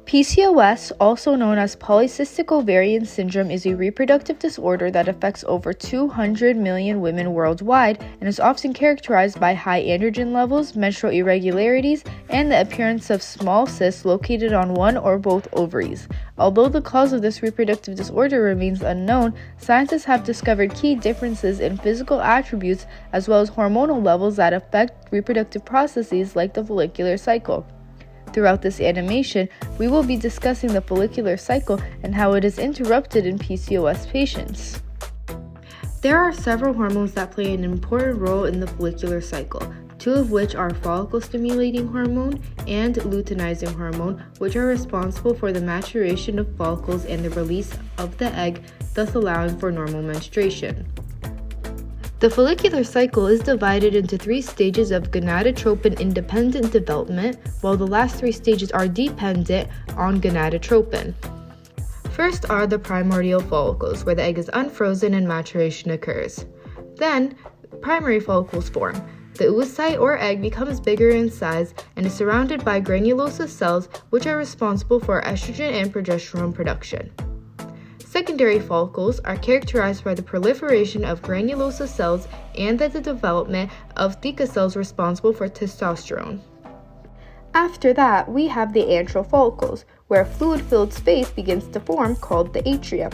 PCOS, also known as polycystic ovarian syndrome, is a reproductive disorder that affects over 200 million women worldwide and is often characterized by high androgen levels, menstrual irregularities, and the appearance of small cysts located on one or both ovaries. Although the cause of this reproductive disorder remains unknown, scientists have discovered key differences in physical attributes as well as hormonal levels that affect reproductive processes like the follicular cycle. Throughout this animation, we will be discussing the follicular cycle and how it is interrupted in PCOS patients. There are several hormones that play an important role in the follicular cycle, two of which are follicle-stimulating hormone and luteinizing hormone, which are responsible for the maturation of follicles and the release of the egg, thus allowing for normal menstruation. The follicular cycle is divided into 3 stages of gonadotropin-independent development, while the last 3 stages are dependent on gonadotropin. First are the primordial follicles, where the egg is unfrozen and maturation occurs. Then, primary follicles form. The oocyte or egg becomes bigger in size and is surrounded by granulosa cells, which are responsible for estrogen and progesterone production. Secondary follicles are characterized by the proliferation of granulosa cells and the development of theca cells responsible for testosterone. After that, we have the antral follicles, where a fluid-filled space begins to form called the atrium.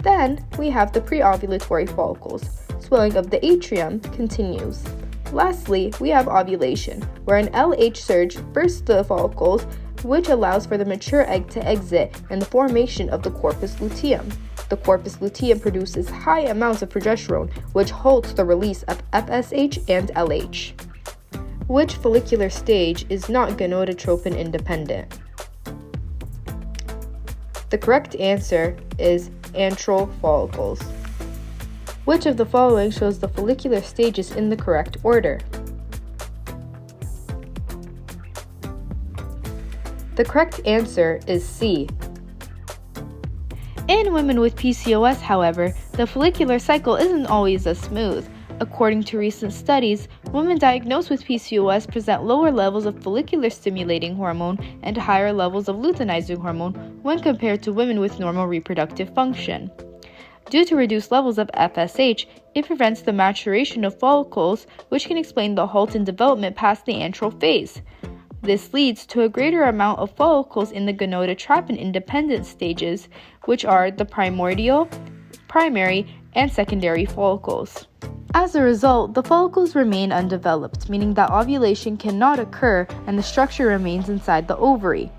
Then, we have the preovulatory follicles. Swelling of the atrium continues. Lastly, we have ovulation, where an LH surge bursts the follicles, which allows for the mature egg to exit and the formation of the corpus luteum. The corpus luteum produces high amounts of progesterone, which halts the release of FSH and LH. Which follicular stage is not gonadotropin independent? The correct answer is antral follicles. Which of the following shows the follicular stages in the correct order? The correct answer is C. In women with PCOS, however, the follicular cycle isn't always as smooth. According to recent studies, women diagnosed with PCOS present lower levels of follicular stimulating hormone and higher levels of luteinizing hormone when compared to women with normal reproductive function. Due to reduced levels of FSH, it prevents the maturation of follicles, which can explain the halt in development past the antral phase. This leads to a greater amount of follicles in the gonadotropin-independent stages, which are the primordial, primary, and secondary follicles. As a result, the follicles remain undeveloped, meaning that ovulation cannot occur and the structure remains inside the ovary.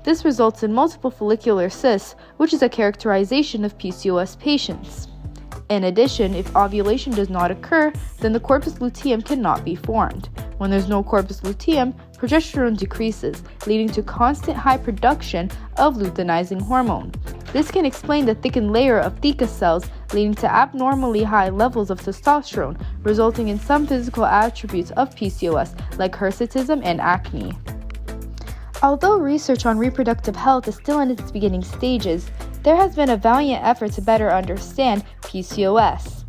This results in multiple follicular cysts, which is a characterization of PCOS patients. In addition, if ovulation does not occur, then the corpus luteum cannot be formed. When there's no corpus luteum, progesterone decreases, leading to constant high production of luteinizing hormone. This can explain the thickened layer of theca cells, leading to abnormally high levels of testosterone, resulting in some physical attributes of PCOS, like hirsutism and acne. Although research on reproductive health is still in its beginning stages, there has been a valiant effort to better understand PCOS.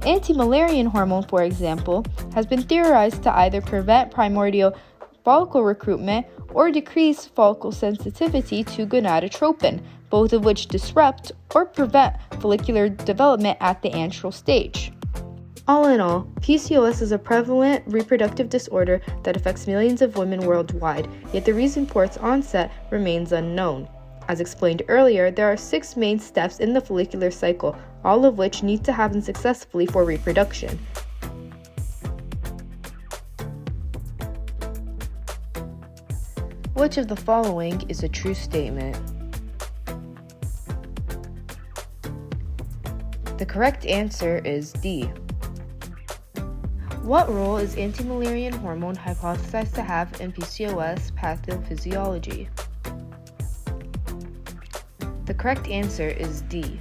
Anti-Müllerian hormone, for example, has been theorized to either prevent primordial follicle recruitment or decrease follicle sensitivity to gonadotropin, both of which disrupt or prevent follicular development at the antral stage. All in all, PCOS is a prevalent reproductive disorder that affects millions of women worldwide, yet the reason for its onset remains unknown. As explained earlier, there are 6 main steps in the follicular cycle, all of which need to happen successfully for reproduction. Which of the following is a true statement? The correct answer is D. What role is anti-Müllerian hormone hypothesized to have in PCOS pathophysiology? The correct answer is D.